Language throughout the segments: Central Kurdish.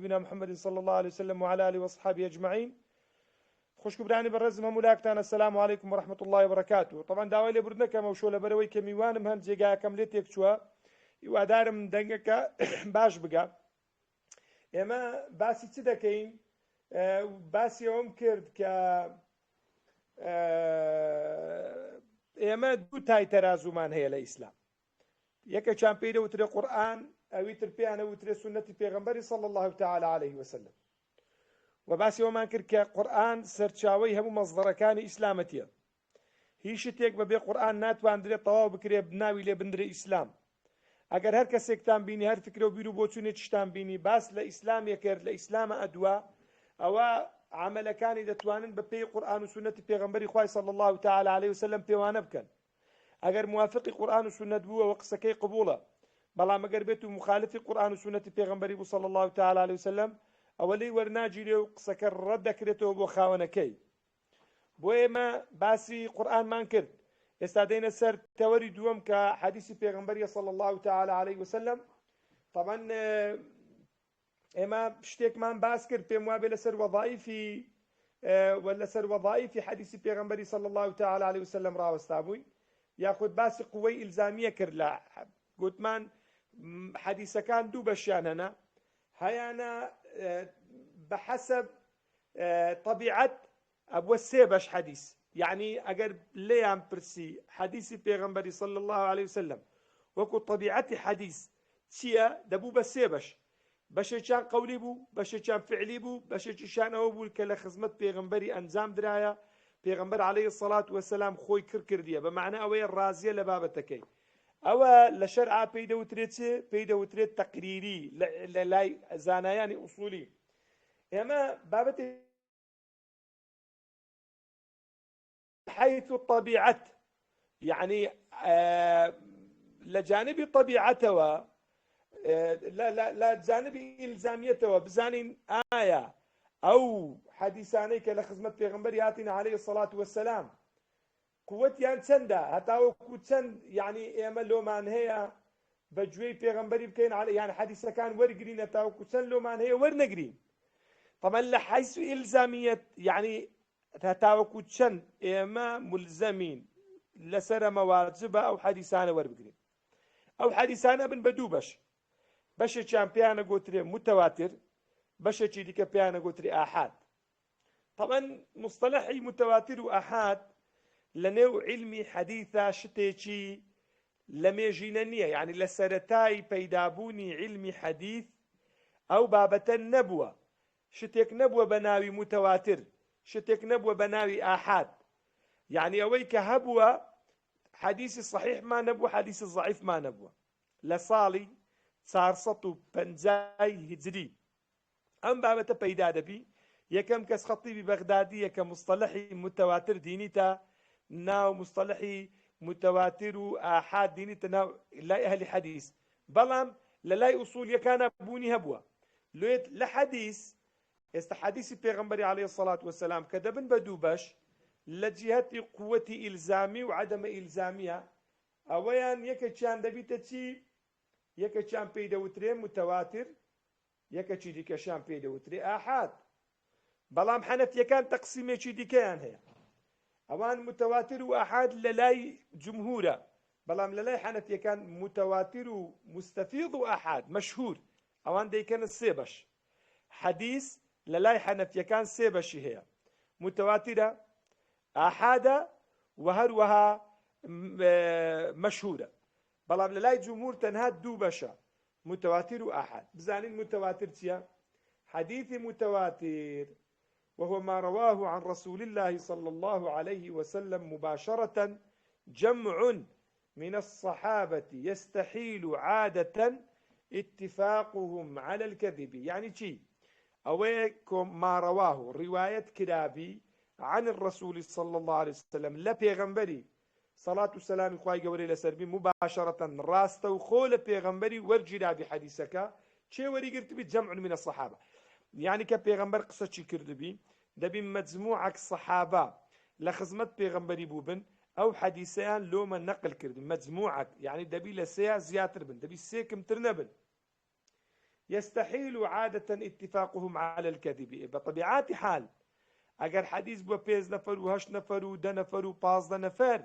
حبيبنا محمد صلى الله عليه وسلم وعلى آله وأصحابه أجمعين. خوش كبراني برزم همولاكتان. السلام عليكم ورحمة الله وبركاته. طبعا داوای لێ بردنەکەم و شۆلە بەرەوەی کە میوانم هەم جێگایەکەم لێ تێک چووە، هیوادارم دەنگەکە باش بگە. ئێمە باسی چ دەکەین؟ باسی ئەوم کرد کە ئێمە دوو تای تەرازومان هەیە لە ئیسلام. یەکەیان پێی دەوترێ قورئان، ئەوی تر پێیان ئەوترێ سنەتی پێغەمبەری صلی الله تعالی عليه وسلم. و باسی ئەومان کرد کە قورئان سەرچاوەی هەموو مەصدەرەکانی ئیسلامەتیە. هیچ شتێک بەبێ قورئان ناتوانرێت تەواو بکرێ بناوی لێ بندرێ ئیسلام. ئەگەر هەر کەسێکتان بینی هەر فکرە و بیر و بۆچوونێک شتان بینی باس لە ئیسلامێ کرد، لە ئیسلامە ئەدوا، ئەوە عملەکانی دەتوانن بە پێی قورئان و سنەتی پێغەمبەری خوای صلی الله تعالی عليه وسلم پێوانە بکەن. ئەگەر موافقی قورئان و سنەت بووە ئەوە قسەکەی قبوڵە، بەڵام ئەگەر بێت و مخالفی قورئان و سنەتی پێغەمبەری بوو صلی الله تعالی عليه وسلم، ئەوە لێی وەرناگیرێ و قسەکە ڕەت دەکرێتەوە بۆ خاوەنەکەی. بۆ ئێمە باسی قورئانمان کرد. ئێستا دێنە سەر تەوەری دووەم کە حەدیسی پێغەمبەریە صلی الله تعالی عليه وسلم. طبعا ئێمە شتێکمان باس کرد، پێم وابێ لەسەر وەظائیفی لەسەر وەظائیفی حەدیسی پێغەمبەری صلی الله تعالی عليه وسلم ڕاوەستا بووین، یاخود باسی قووەی ئیلزامیە کرد. لە گوتمان حەدیسەکان دوو بەشیان هەنا، هەیانە بەحەسەب طبیعەت ئەبووە سێ بەش حەدیس. یعنی ئەگەر لێیان پرسی حەدیسی پێغەمبەری صلی الله عليه وسلم وەکو طبیعەتی حەدیس چییە، دەبوو بە سێ بەش. بەشێکیان قەولی بوو، بەشێکیان فعلی بوو، بەشێکیشان ئەوە بوو کە لە خزمەت پێغەمبەری ئەنجام درایە، پێغەمبەر عەلەیهی السەڵات وەسەلام خۆی کردیە، بە معنە ئەوەیە ڕازیە لە بابەتەکەی. ئەوە لە شەرعا پێی دەوترێت چێ؟ پێی دەوترێت تەقریری لە لای زانایانی ئوسوولی. ئێمە بابەتی حيث الطبيعة، يعني لجانب طبيعته لا جانب إلزاميته، بزانين آية أو حديثاني كلا خدمة پیغمبر هاتين عليه الصلاة والسلام قوتيان چنده هتا وكو چند، يعني إما لو مان هي بجوي پیغمبري بكين عليه، يعني حديثة كان ورقرين هتا وكو چند لو مان هي ورنقرين. طبعا لحيث إلزامية، يعني هتاوەکو چەند ئێمە ملزەمین لەسەر مەواجبە ئەو حەدیسانە وەربگرین. ئەو حەدیسانە بن بە دوو بەش، بەشێکیان پێیانە گوترێ متەواتر، بەشێکی دیکە پێیانە گوترێ ئاحاد. طبعا مصطلحی متەواتر و ئاحاد لە نێو علمی حەدیثە شتێکی لە مێژینە نییە، یعنی لە سەرەتای پەیدابوونی علمی حەدیث ئەو بابەتە نەبووە، شتێک نەبووە بە ناوی متەواتر، شتێک نەبووە بە ناوی ئاحاد. یعنی ئەوەی کە هەبووە حەدیسی صحیحمان نەبووە، حەدیسی ضعیفمان نەبووە. لە ساڵی 450 هیجری ئەم بابەتە پەیدا دەبی. یەکەم کەس خەتیبی بەغدادیە کە مصطلحی متەواتر دینیتە ناو مصطلحی متەواتر و ئاحاد دینیتە ناو لای ئەهلی حەدیث، بەڵام لە لای ئوسوولیەکانە بوونی هەبووە. لێت لە حەدیث ئێستا حەدیسی پێغەمبەری عەلەیهی السەڵات وەسەلام کە دەبن بە دوو بەش، لە جیهەتی قووەتی ئیلزامی و عەدەمە ئیلزامیە، ئەوەیان یەکێکیان دەبیتە چی؟ یەکێکیان پێی دەوترێ متەواتر، یەکێکی دیکەشیان پێی دەوترێ ئاحاد. بەڵام حەنەفیەکان تەقسیمێکی دیکەیان هەیە، ئەوان متەواتر و ئاحاد لە لای جمهورە، بەڵام لە لای حەنەفیەکان متەواتر و مستەفیض و ئاحاد مەشهور، ئەوان دەیکەنە سێ بەش. حەدیث لە لای حەنەفیەکان سێ بەشی هەیە، متەواترە، ئاحادە و هەروەها مەشهورە. بەڵام لە لای جمهور تەنها دوو بەشە، متەواتر و ئاحاد. بزانین متەواتر چییە؟ حەدیثی متەواتر وهو ما رواه عن رسول الله صلى الله عليه وسلم مباشرة جمع من الصحابة يستحيل عادة اتفاقهم على الكذب. يعني چی؟ ئەوەیەکم ما رواه رواية كرابي عن الرسول صلى الله عليه وسلم لا پیغمبري صلاة والسلام خواهي قولي لسربي مباشرة راستة وخول پیغمبري ورجلا بحديثك چه وري قرت بي جمع من الصحابة. يعني كبيغمبر قصة چي كرد بي دبي مجموعك صحابة لخزمت پیغمبري بوبن او حديثيان لوما نقل كرد مجموعك، يعني دبي لسيا زياتر بن، دبي سيكم ترنبن. يستحيل عادة اتفاقهم على الكذب. بطبيعة حال اگر حديث بو 5 نفر و 8 نفر و 10 نفر و 15 نفر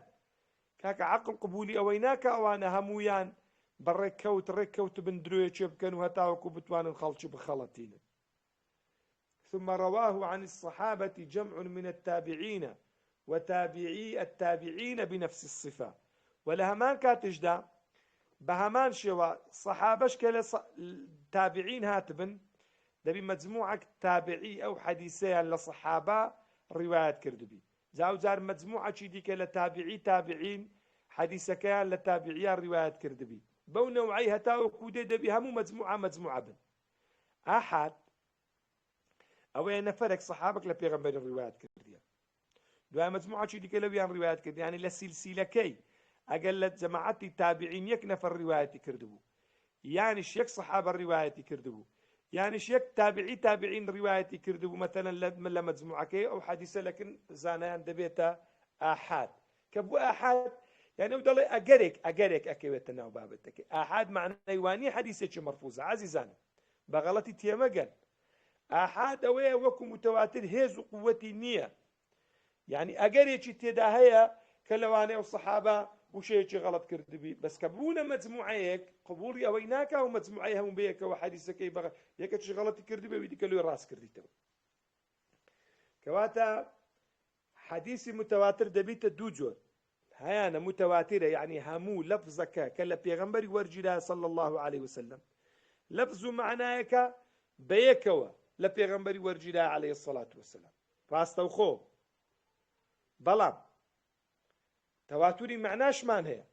كاك عقل قبولي اويناك اوانا همويان بركوت ركوت بندرويتش بكن وهتاوكو بتوان الخلط بخلطين. ثم رواه عن الصحابة جمع من التابعين وتابعي التابعين بنفس الصفة. ولهمان كاتجدا بهمان شوا صحابش كلا تابعين هاتبن دبي مجموعة تابعي أو حديثي لصحابة رواية كردبي زاو زار مجموعة شدي كلا تابعي تابعين حديث كان لتابعي رواية كردبي بو نوعي هتاو كودي دبي همو مجموعة بن أحد أو نفرك صحابك لبيغمبر الرواية كردية دو مجموعة شدي كلا بيان رواية كردية يعني لسلسلة كي أقلت جماعتي تابعين يك نفر رواية كردبو يعني شيك صحابة الرواية كردبو يعني شيك تابعي تابعين رواية كردبو مثلا لما مجموعة كي أو حديثة لكن زانان دبيتا آحاد كبو آحاد يعني ودل أجرك أكيوتنا وبابتك آحاد معنى يواني حديثة مرفوزة عزيزان بغلطي تيمجن آحاد أوي وكو متواتر هيز قوتي نية يعني أجرك تداهية كلواني والصحابة وشيء غلط كردبي بس كبونا مجموعيك قبولي اويناك ومجموعيها هم بيك وحديثك يبغى يك غلط كردبي ويديك له راس كرديته كواتا حديث متواتر دبيت دوجور هيانا متواتره يعني همو لفظك كلا بيغمبري ورجلا صلى الله عليه وسلم لفظ معناك بيكوا لبيغمبري ورجلا عليه الصلاه والسلام فاستوخو بلام تواتري معناش مان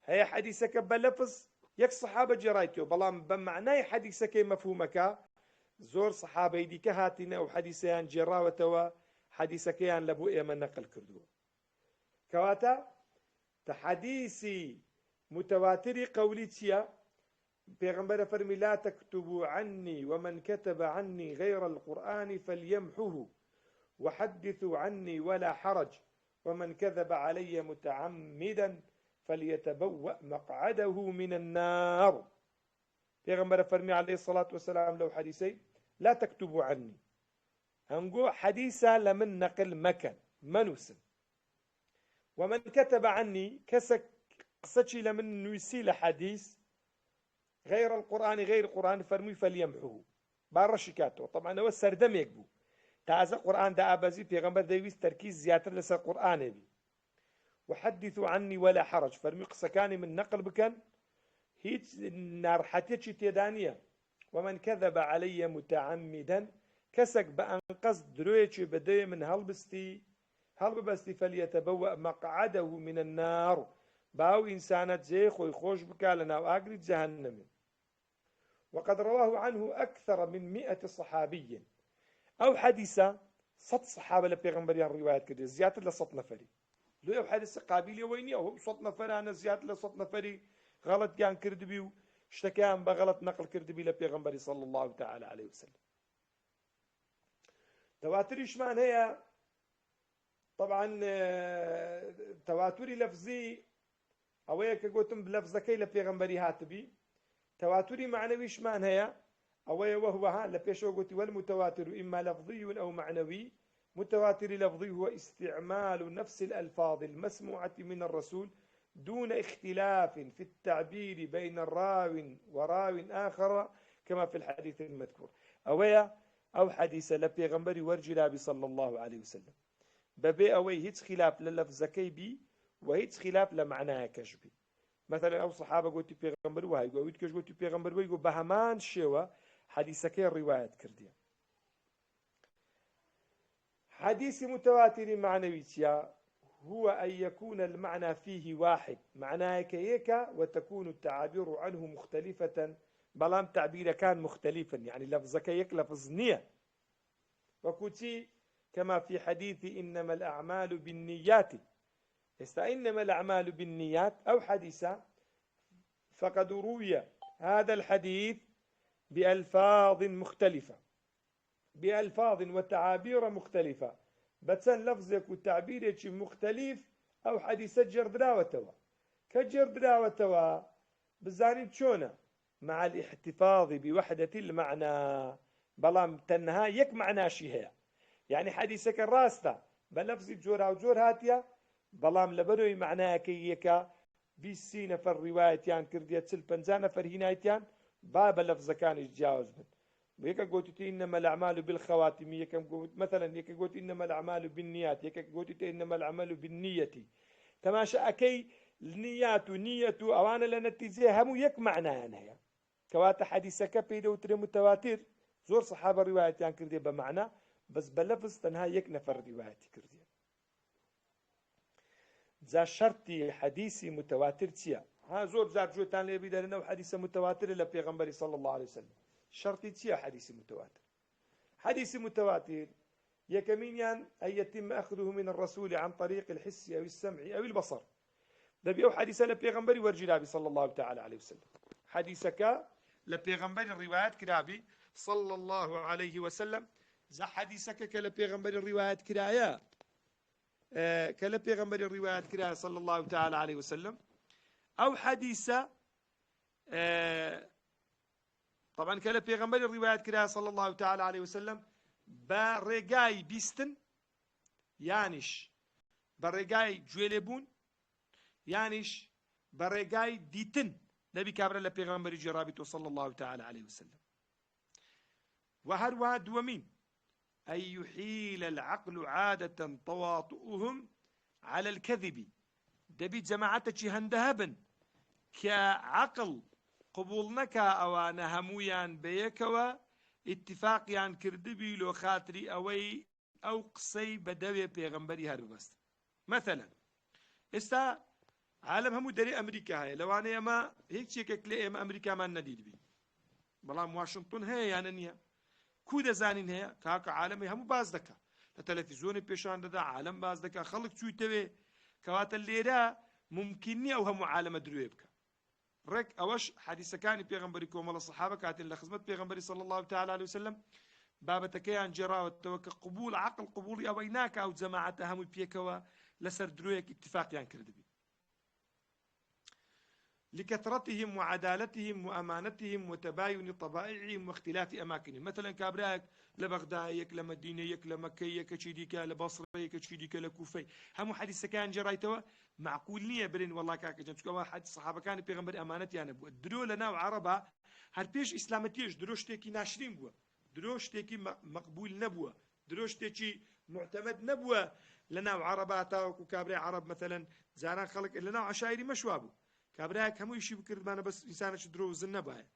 هي حديثك بلفظ يك صحابة جرايتو بلام بمعنى حديثك مفهومك زور صحابة يديك هاتنا وحديثيان جراوتوا حديثكيان لبو ايما نقل كردو كواتا تحديثي متواتري قوليتيا بيغمبر فرمي لا تكتبوا عني ومن كتب عني غير القرآن فليمحه وحدثوا عني ولا حرج ومن كذب علي متعمدا فليتبوأ مقعده من النار. پیغمبر فرمي عليه الصلاة والسلام لو حديثي لا تكتبوا عني هنقول حديثا لمن نقل مكان منوسن ومن كتب عني كسك قصتي لمن نسيل حديث غير القرآن غير القرآن فرمي فليمحوه بارشكاته طبعا هو السردم يكبو تعزى قرآن دا أبازي پیغمبر داويس تركيز زيادة لسا قرآن بي وحدثوا عني ولا حرج فرمي قصكاني من نقل بكن هيت نار حتيتش تيدانية ومن كذب علي متعمدا كسك بأنقص درويتش بدي من هلبستي فليتبوأ مقعده من النار باو إنسانة زيخ ويخوش بكالنا وآقرد جهنم. وقد رواه عنه أكثر من 100 صحابي أو حديثة 100 صحابة لبيغمبريان روايات كده زيادة ل100 نفري لو أو حديثة قابلية ويني أو 100 نفر أنا زيادة ل100 نفري غلط كان كردبي اشتكان بغلط نقل كردبي لبيغمبري صلى الله تعالى عليه وسلم. تواتر إشمان هي طبعا تواتري لفظي أو هيك قلتم بلفظكي لبيغمبري هاتبي تواتري معنوي إشمان هي أو وهو ها لبيشو قلت والمتواتر إما لفظي أو معنوي. متواتر لفظي هو استعمال نفس الألفاظ المسموعة من الرسول دون اختلاف في التعبير بين الراو وراو آخر كما في الحديث المذكور أو حديث لبيغمبري ورجلابي صلى الله عليه وسلم ببي أوي هيت خلاف للفظكي بي وهيت خلاف لمعناها كشبي مثلا أو صحابة قلت بيغمبر وهاي قلت بيغمبر ويقول بهمان شوى حديثك الرواية كردية. حديث متواتر معنويتيا هو أن يكون المعنى فيه واحد معناه كيكا وتكون التعابير عنه مختلفة بلام تعبير كان مختلفا يعني لفظك يك لفظ نية وكتي كما في حديث إنما الأعمال بالنيات إنما الأعمال بالنيات أو حديثا فقد روي هذا الحديث بألفاظ مختلفة بألفاظ وتعابير مختلفة بتسن لفظك وتعبيرك مختلف أو حديث جردراوتوا كجردراوتوا بزاني شونا مع الاحتفاظ بوحدة المعنى. بلام تنها يك معنى شيء يعني حديثك الراسته بلفظ جورا وجور هاتيا بلام لبروي معناها كيكا بيسي نفر روايتيان كردية تسل بنزان نفر هنايتيان باب لفظ كان يتجاوز من ويكا قلت إنما الأعمال بالخواتم يكا مثلا يكا قلت إنما الأعمال بالنيات يكا قلت إنما الأعمال بالنية تماشى أكي النيات ونية أوانا لنتيزي همو يك معناها هي كواتا حديثك بيدو تري متواتر زور صحابة روايتيان كردية بمعنى بس بلفظ تنها يك نفر روايتي كردية زا شرطي حديثي متواتر تيا ها زور زار جوتان لي بيدار انه حديث متواتر الا بيغمبري صلى الله عليه وسلم شرطي تيا حديث متواتر حديث متواتر يكمين أن يتم أخذه من الرسول عن طريق الحس أو السمع أو البصر دبي أو حديث لبيغمبري ورجلابي صلى الله تعالى عليه وسلم حديثك لبيغمبري الروايات كرابي صلى الله عليه وسلم زا حديثك كلبيغمبري الروايات كرايا كلبيغمبري الروايات كرايا صلى الله تعالى عليه وسلم أو حديثة طبعا كلبيغمبري الروايات كرايا صلى الله تعالى عليه وسلم برقاي بيستن يانش برقاي جويلبون يانش برقاي ديتن نبي كابر لبيغمبري جرابته صلى الله تعالى عليه وسلم وهروها دومين أن يحيل العقل عادة تواطؤهم على الكذب دبي جماعتك هندهبن كعقل قبولنك أوانا همويان بيكوا اتفاقيان كردبي لو خاطري أوي أو قصي بدوي بيغمبري هرب بس مثلا استا عالم همو دري أمريكا هاي لو أنا ما هيك شيء كلي أمريكا ما نديد بي بلام واشنطن هي يعني نيا كود زانين هي كاك عالمي همو باز دكا لتلفزيون بيشان ددا عالم باز دكا خلق شوي تبي كوات الليرة ممكنني أو همو عالم درويبك رك أوش حديث كان بيغمبري كوم الصحابة كاتل لخدمة بيغمبري صلى الله تعالى عليه وسلم بابتك عن جرا والتوكل قبول عقل قبول أويناك أو جماعة هم بيكوا لسر درويك اتفاق يعني كردبي لكثرتهم وعدالتهم وأمانتهم وتباين طبائعهم واختلاف أماكنهم مثلا كابراك لبغداديك لمدينيك لمكيك كشيديك لبصريك كشيديك لكوفي هم حديث كان جرايتوا معقول نية برين والله كاك جنتك واحد الصحابة كان بيغمبر أمانتي أنا بو درو لنا وعربها هل بيش إسلامتيش دروشتكي ناشرين بوا دروشتكي مقبول نبوا دروشتكي معتمد نبوا لنا وعربها تاوكو كابري عرب مثلا زاران خلق لنا عشائري مشوابو كابراك همو يشي بكرد معنا بس إنسانش دروز النباية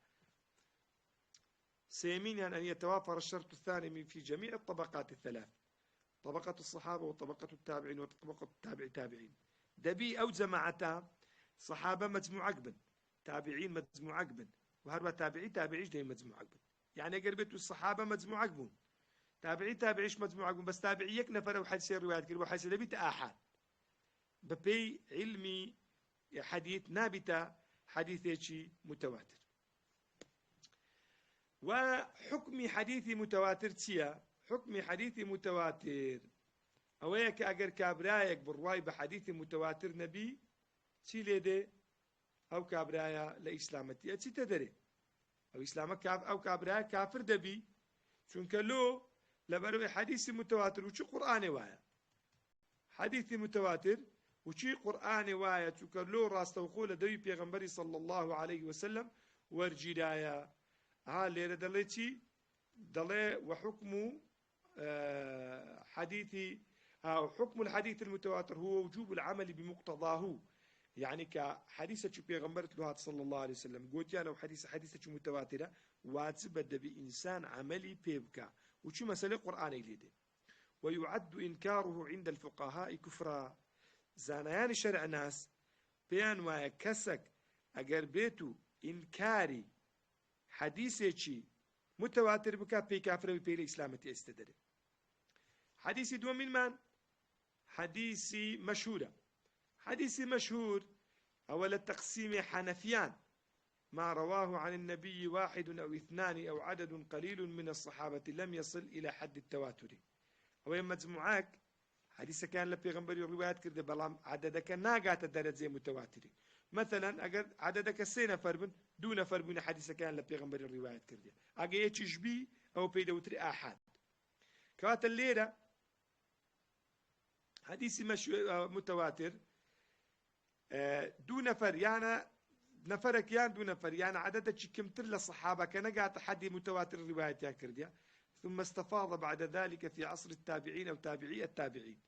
سيمين يعني أن يتوافر الشرط الثاني في جميع الطبقات الثلاث طبقة الصحابة وطبقة التابعين وطبقة التابعين دبي أو جماعتها صحابة مجموعة عقبا تابعين مجموعة عقبا وهربا تابعيش دي مجموعة عقبا يعني قربت الصحابة مجموعة عقبون تابعيش مجموعة عقبون بس تابعيك نفر وحديث الروايات كده وحديث دبي تآحاد ببي علمي حديث نابتة حديثي متواتر وحكم حديث متواتر تيا حكم حديث متواتر أويك أجر كابرايك بالرواي بحديث متواتر نبي تي ليدي أو كابرايا لإسلامتي أتي تدري أو إسلامك أو كابرايا كافر دبي چونك لو لبروي حديث متواتر وشو قرآن وايا حديث متواتر وشي قرآن وايا چونك لو راستوخول دوي بيغمبري صلى الله عليه وسلم ورجلايا ها ليرة دلتي دلي وحكم حديث حكم الحديث المتواتر هو وجوب العمل بمقتضاه يعني كحديثة بيغمبرة له صلى الله عليه وسلم قلت أنا حديثة متواترة واجب بإنسان عملي بيبكى وشو مسألة قرآن يليده ويعد إنكاره عند الفقهاء كفرا زانيان شرع ناس بيان ويكسك أجر بيتو إنكاري حديثة متواتر بكا بي كافر بي الإسلامة استدري حديثي دو من حديثي مشهورة حديثي مشهور أول التقسيم حنفيان ما رواه عن النبي واحد أو اثنان أو عدد قليل من الصحابة لم يصل إلى حد التواتر أو مجموعاك حديث كان لبيغمبري روايات كرده بلام عددك ناقات الدرجة متواتري مثلا اگر عددك 3 نفر بن 2 نفر بن حديث كان لبيغمبر الرواية كردية اگر يتش بي او بيدوتري احد كوات الليلة حديث متواتر 2 نفر يعني نفرك يان 2 نفر يعني عددك كمتر للصحابة كان قاعد تحدي متواتر الرواية كردية ثم استفاض بعد ذلك في عصر التابعين أو تابعي التابعين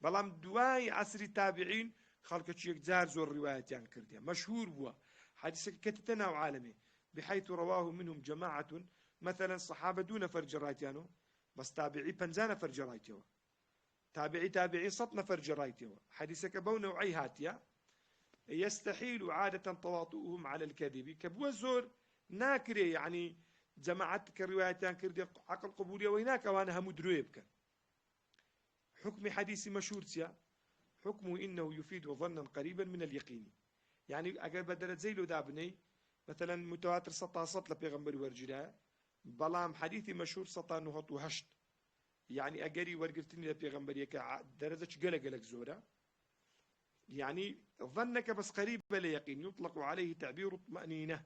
بلام دواي عصر التابعين خلق يكزار زور رواية كردية مشهور بوا حديث كتتناو عالمي بحيث رواه منهم جماعة مثلا صحابة 2 نفر جرايتيانو بس تابعي 5 نفر جرايتيو تابعي 100 نفر جرايتيو حديثك بو نوعي هاتيا يستحيل عادة تواطؤهم على الكذب كبوا زور ناكري يعني جماعتك الروايتان كردي عقل قبولية وهناك وانا هم درويبك حكم حديث مشهور سيا حكمه إنه يفيد ظنا قريبا من اليقين يعني أجر بدلت زي لو دابني مثلا متواتر سطا سطل بيغمبر ورجلا بلام حديثي مشهور سطا نهط وهشت يعني أجري ورقرتني لبيغمبر يكا درجة قلق زورا يعني ظنك بس قريب ليقين يطلق عليه تعبير طمأنينة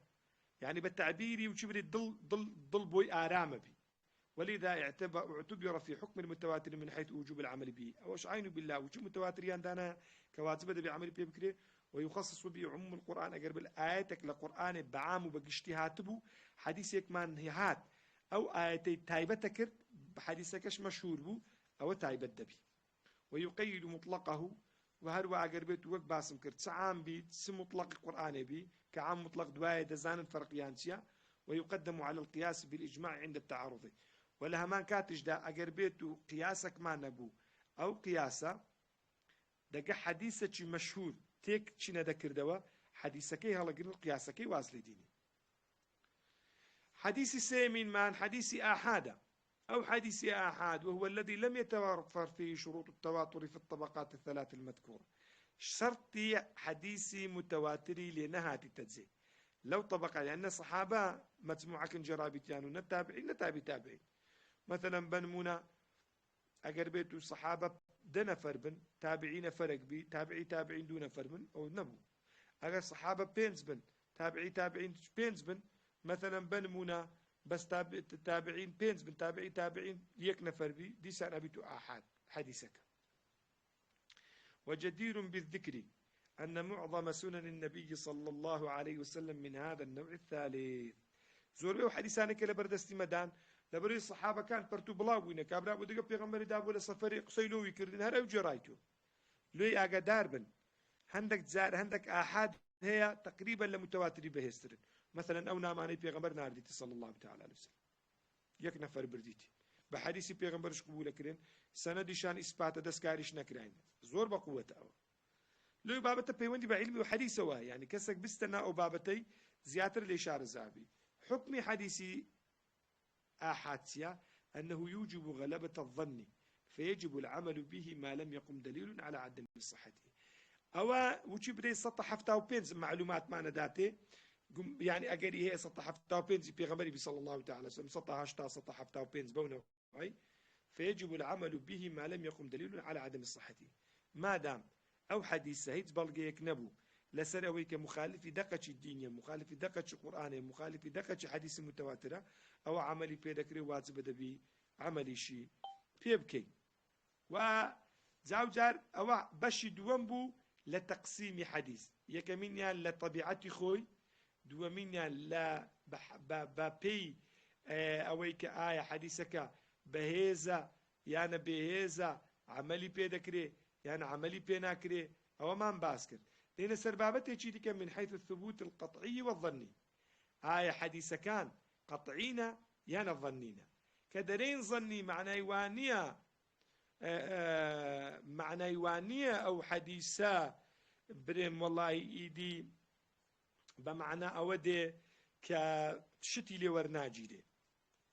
يعني بالتعبير وشبر ضل بوي آرام بي ولذا اعتبر في حكم المتواتر من حيث وجوب العمل به أوش عين بالله وجوب متواتر ياندانا كواتب بعمل به بكري ويخصص به عموم القرآن أقرب الآياتك لقرآن بعام وباجتهاتبه حديثك من هات أو آياتي تايبتك بحديثكش مشهور بو أو تايبت دبي ويقيد مطلقه وهروا أقربت وقت باسم كرت سعام بي سم مطلق القرآن بي كعام مطلق دواية دزان الفرق يانسيا ويقدم على القياس بالإجماع عند التعارض ولا همان كاتج دا أقربت قياسك ما نبو أو قياسا دقا حديثك مشهور تيك چنا ذكر دوا حديثكي هلا قرن قياسكي واصل ديني حديث سيمين مان حديث آحادا أو حديث آحاد وهو الذي لم يتوفر فيه شروط التواتر في الطبقات الثلاث المذكورة شرطي حديثي متواتري لنهات التجزئ لو طبق لأن الصحابة مجموعة جرابتيان نتابعي تابعين مثلا بنمونا أجر بيت الصحابة دنا فربن تابعين فرق بي تابعين دون فربن أو نبو أجر صحابة بينز بن تابعين بينز بن مثلا بنمونا بس تابعين بينز بن تابعين يك نفر بي دي سنة بيتو آحاد حديثك وجدير بالذكر أن معظم سنن النبي صلى الله عليه وسلم من هذا النوع الثالث زور بيو حديثاني كلا بردستي مدان لبري الصحابة كان برتو بلاوينا كابرا ودقا بيغمبر دابو لسفري قصيلوي كردن هر اوجي رايتو لوي اغا داربن هندك زار هندك آحاد هي تقريبا لمتواتري بهسترن مثلا او ناماني بيغمبر نارديتي صلى الله تعالى عليه وسلم يك نفر برديتي بحديثي بيغمبرش قبول كرين سندي شان اثبات دسكاريش نكراين زور بقوة او لو بابته بيوندي بعلمي وحديث سوا يعني كسك بستنا او بابتي زياتر الاشاره زابي حكم حديثي آحادسيا أنه يوجب غلبة الظن فيجب العمل به ما لم يقم دليل على عدم صحته أو وجبري سطح حفتاو بينز معلومات معنا داتي يعني أجري هي سطح حفتاو بينز في غمري صلى الله تعالى وسلم سطح حفتاو بينز بونه فيجب العمل به ما لم يقم دليل على عدم صحته ما دام أو حديث سهيد بلغيك نبو لسر مخالف دقة الدينية مخالف دقة القرآن مخالف دقة حديث متواترة أو عملي بيدكري واجب دبي عملي شيء بيبكي وزاوجار أو بشي دوامبو لتقسيم حديث يكمنيا لطبيعتي خوي دوامينيا لا بابي أويك آية حديثك بهيزة يعني بهيزة عملي بيدكري يعني عملي بيناكري أو ما باسكر لأن سربابته تشيدك من حيث الثبوت القطعي والظني آية حديثة كان قطعينا يانا ظنينا كدرين ظني معنى يوانيا معنى يوانيا أو حديثة بريم والله إيدي بمعنى أودي كشتي لي ورناجي دي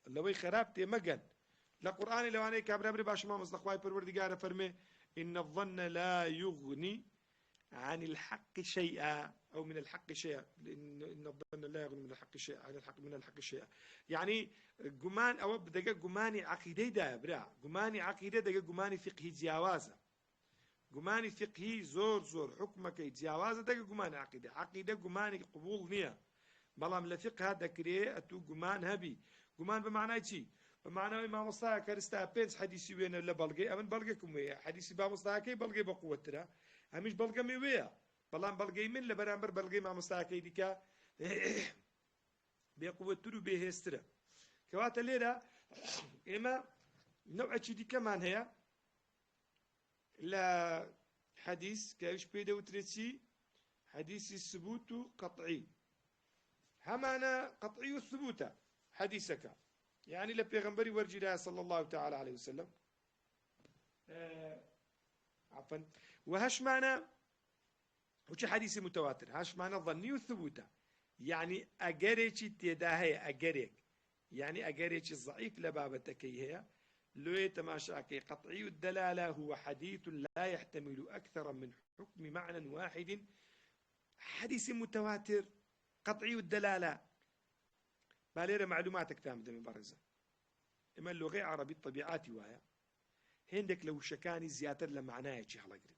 اللوي خرابتي مقن لقرآن لواني كابرابري باش ما مصدقواي پروردگار فرمي إن الظن لا يغني عن الحق شيئا أو من الحق شيئا إن الظن لا يغني من الحق شيئا عن الحق من الحق شيئا يعني جمان أو بدقة جماني عقيدة دا برا جماني عقيدة دقة جماني فقه جوازة گومانی فقهی زۆر حکمەکەی جیاوازە دەگە گومانی عقیدە گومانی قبول نییە بەڵام لە فقه دەکرێت ئەتوو گومان هەبی گومان بە معنای چی بە معناوی مامۆستایە کەرستا 5 حەدیسی وێنە لە بەڵگەی ئەمن بەڵگەکم وەیە حەدیسی مامۆستاکەی بەڵگەی بە قووەترە هەمیش بەڵگەمی وەیە بەڵام بەڵگەی من لە بەرامبەر بەڵگەی مامۆستاکەی دیکە بێقووەتر و بێهێزترە کەواتە لێرە ئێمە نەوعێکی دیکەمان هەیە لە حەدیث کەویش پێی دەوترێت چی حەدیثی ثبوت و قەطعی هەمانە قەطعی و ثبوتە حەدیثەکە يعني لبيغمبري ورجلها صلى الله تعالى عليه وسلم عفوا وهش معنى وش حديث متواتر هش معنى ظني وثبوته يعني أجريك تداهي أجريك يعني أجريك الضعيف لبابتك هي لو تماشاكي قطعي الدلالة هو حديث لا يحتمل أكثر من حكم معنى واحد حديث متواتر قطعي الدلالة باليرة معلوماتك تام دم برزة إما اللغة عربي طبيعاتي ويا هندك لو شكاني زيادة لمعناه شيء هلا قريب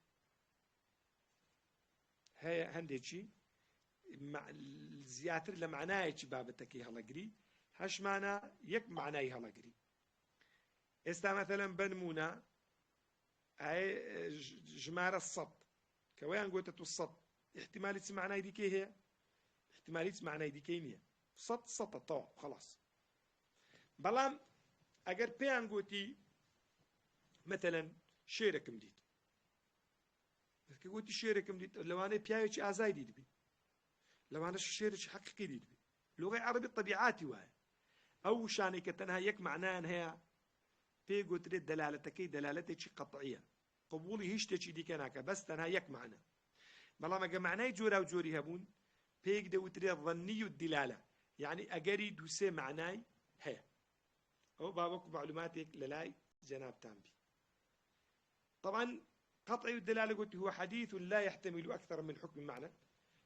هي هندك شيء مع زيادة لمعناه شيء بابتك هلا قريب هش معنى يك معناه هلا قريب استا مثلا بنمونا أي جمار الصد كوين قلت الصد احتمال تسمعنا يديك هي احتمال تسمعنا يديك هي صد طاو خلاص بلام اگر بيان قوتي مثلا شيركم ديت قوتي شيركم ديت لو انا بيايش ازاي ديت بي لو انا شيرك حقيقي ديت بي لغه عربي طبيعاتي واي او شاني كتنها يك معناها انها بي قلت لي دلالتك دلالتك قطعيه قبولي هيش تشي دي كناك بس تنها يك معنى بلام اگر معناي جورا وجوري هبون بيك دوتري الظني الدلاله يعني أجري دوسي معناي هي أو بابك معلوماتك للاي جناب تامبي طبعا قطعي الدلالة قلت هو حديث لا يحتمل أكثر من حكم معنى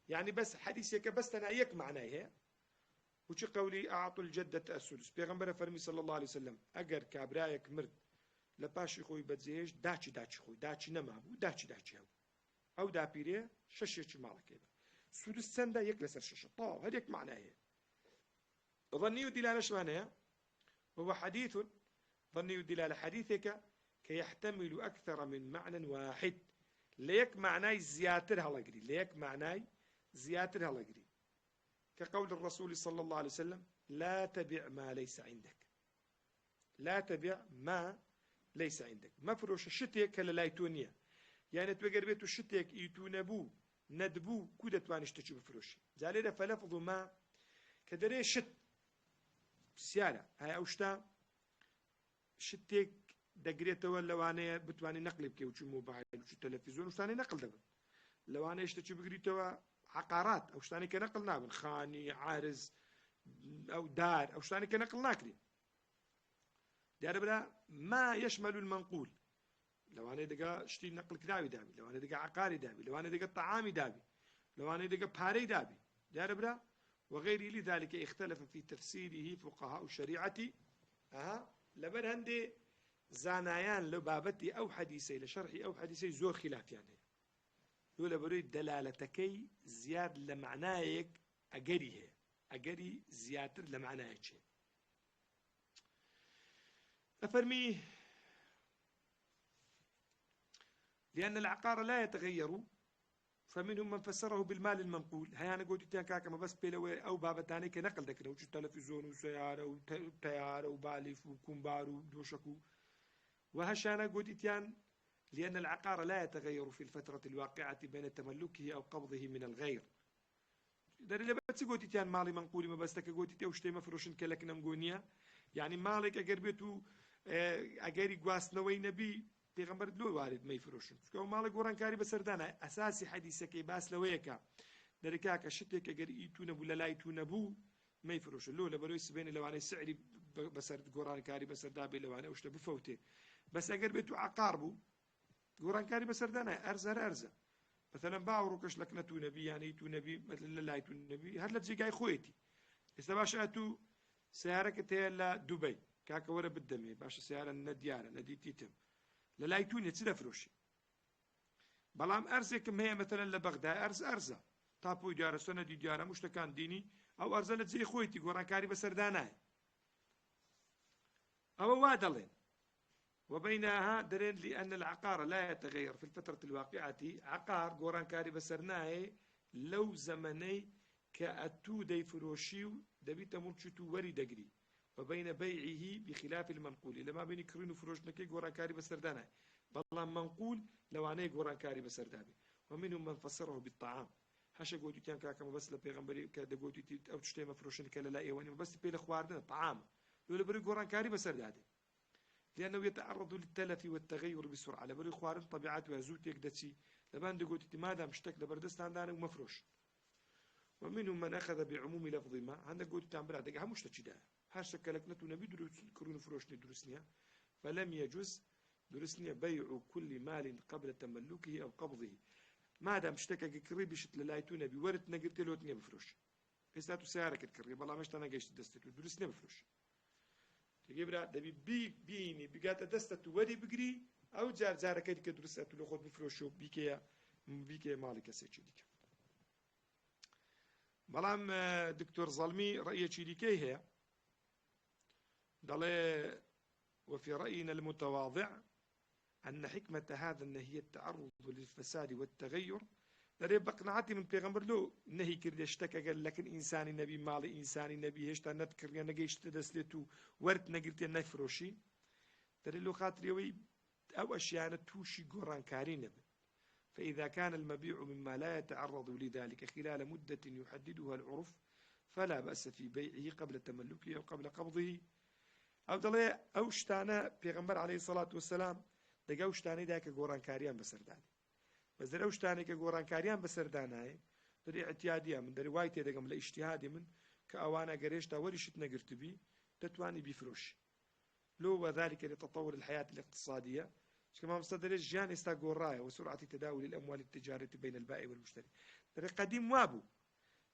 يعني بس حديثك بس أنا يك معناي هي وش قولي أعطوا الجدة السدس بيغمبر فرمي صلى الله عليه وسلم أجر كابرايك مرد لباشي خوي بتزيش داچي خوي داچي نمابو داچي هو أو دا بيريه ششش مالك هذا سدس سندا يكلسر شش طاو هذيك معناه هي ظني الدلالة شو معناها؟ وهو حديث ظني الدلالة حديثك كيحتمل أكثر من معنى واحد ليك معناي زياتر هلا قري ليك معناي زياتر هلا قري كقول الرسول صلى الله عليه وسلم لا تبع ما ليس عندك لا تبع ما ليس عندك مفروش الشتيك هلا لا يتونية يعني توقر بيتو الشتيك يتونبو ندبو كودة توانشتشو بفروشي زالينا فلفظ ما كدري شت سيارة هاي أوشتا شتيك دقريتها لوانه بتواني نقل بكي وشو موبايل وشو تلفزيون وشتاني نقل دبن لوانه اشتشو بقريتها عقارات أو شتاني كنقل نابن خاني عارز أو دار أو شتاني كنقل ناكري دار بلا ما يشمل المنقول لوانه دقا شتي نقل كدابي دابي لوانه دقا عقاري دابي لوانه دقا طعامي دابي لوانه دقا باري دابي دار بلا وغير لذلك اختلف في تفسيره فقهاء الشريعة لبن هندي زانايان لبابتي أو حديثي لشرحي أو حديثي زور خلاف يعني يقول بريد دلالتكي زياد لمعنايك أجري زيادة لمعنايك أفرمي لأن العقار لا يتغير فمنهم من فسره بالمال المنقول هيا أنا قلت تيان كاكا ما بس بيلوي أو بابا تاني كنقل ذكره وش تلفزيون وسيارة وطيارة وبالف وكمبار ودوشكو وهش أنا قلت تيان لأن العقار لا يتغير في الفترة الواقعة بين تملكه أو قبضه من الغير داري اللي بس قلت تيان مالي منقولي ما بس تك قلت تي وشتي مفروشن كلك نمقونيا يعني مالك أقربته أقري قواس نوي نبي پیغمبر لو وارد ما يفروشن كو مالك وران كاري بسردانه اساسي حديثك باس لويكا دركاك شتك اگر ايتون ولا لا ايتون بو ما يفروشن لو لبرويس بين لو انا سعري بسرد قران كاري بسردا لو انا وش بفوته بس اگر بيتو عقاربو قران كاري بسردانه ارزه مثلا باوروكش لك نتو نبي يعني ايتو نبي مثلا لا ايتو نبي هلا تجي جاي خويتي استباشاتو سيارك لا دبي كاكا ورا بالدمي باش سياره ندياره نديتي تم للايتوني تسلا فروشي بەڵام ئەرزێکم هەیە مەتەلەن لە بەغدا ئەرزە تاپۆی دیارە سەنەدی دیارە مشتەکان دینی ئەو ئەرزە لە جێی خۆیتی گۆڕانکاری بەسەردا نایە ئەوە وا دەڵێن وبينها دليل لأن العقار لا يتغير في الفترة الواقعة عقار قوران كاري بسرناه لو زمني كأتو دي فروشيو دبيت ملشتو وري دقري وبين بيعه بخلاف المنقول لما بين كرين فروش نكي قوران كاري بسردانه بالله منقول لو عني قوران كاري بسردابي ومنهم من فسره بالطعام حاشا قوتي كان كاكا بس لبيغمبري كدا قوتي أو تشتي مفروشن كلا لا إيواني بس بيل خواردنا طعام لو بري قوران كاري بسردادي لأنه يتعرض للتلف والتغير بسرعة لبري خوارن طبيعات وزوت يقدتي لبان دقوتي ماذا مشتك لبردست عندنا ومفروش ومنهم من أخذ بعموم لفظ ما عندك قوتي تعمل دقها مش تشدا هاش كلكنته نبي كرون فروش ندرسنيها فلم يجوز درسنيها بيع كل مال قبل تملكه أو قبضه ما دام اشتكى قريب شت للايتونا بورد نقلت له تنيا بفروش بيستاتو سيارك الكريب والله مش انا قيشت دستته درسنيها بفروش تجيبرا دبي بيني بقات دستة ودي بقري أو جار كده كدرسة لو خد بفروشو بيكيا مالك سيتشيديك بلام دكتور ظلمي رأيه تشيديكي هي ضل وفي رأينا المتواضع أن حكمة هذا النهي التعرض للفساد والتغير دريب بقناعتي من بيغمبر له نهي كرد اشتكى قال لكن إنساني نبي مالي إنساني نبي هشتا نذكر يا نجيش تدسلتو ورد نقلت نفروشي دري له خاطر يوي أو أشياء توشي قران كارين فإذا كان المبيع مما لا يتعرض لذلك خلال مدة يحددها العرف فلا بأس في بيعه قبل تملكه أو قبل قبضه أو دلي أو شتانا بيغمبر عليه الصلاة والسلام دقاو شتاني داك قران كاريان بسرداني بس درو شتاني كقران كاريان بسرداناي دري اعتيادية من دري وايتي دقم لاجتهادي من كأوانا قريشتا ورشت نقرت بي تتواني بفروش لو وذلك لتطور الحياة الاقتصادية كما مصدر الجان استاقورايا وسرعة تداول الأموال التجارية بين البائع والمشتري دري قديم وابو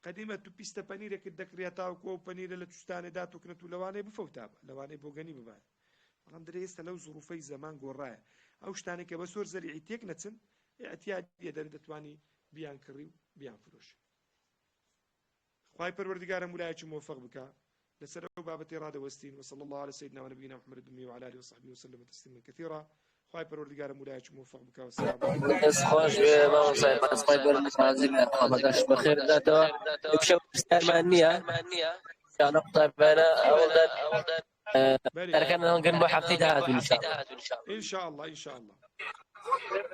قديمة تبيستا بانيرك الدكرياتا وكو بانيرة لتستاني داتو كنتو لواني بفوتابا لواني بوغاني ببايا بلان دري يستا لو ظروفي زمان قورايا أو شتاني كبسور زريعي تيكنتن اعتياد يدري دتواني بيان كريو بيان فروش خواهي پروردگار مولايك موفق بك لسر بابتي راد وستين وصلى الله على سيدنا ونبينا محمد الدمي وعلى آله وصحبه وسلم تسليما كثيرا خواهي پروردگار مولايك موفق بك والسلام عليكم خوش بابا صاحب بس خواهي برنامج ما بداش بخير ذاته بشوف استرمانية كان نقطة بين أولاد تركنا نقرب حفتي دهات إن شاء الله إن شاء الله إن شاء الله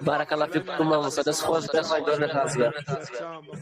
بارك الله فيكم ومصدس خوش بخواهي برنامج إن شاء الله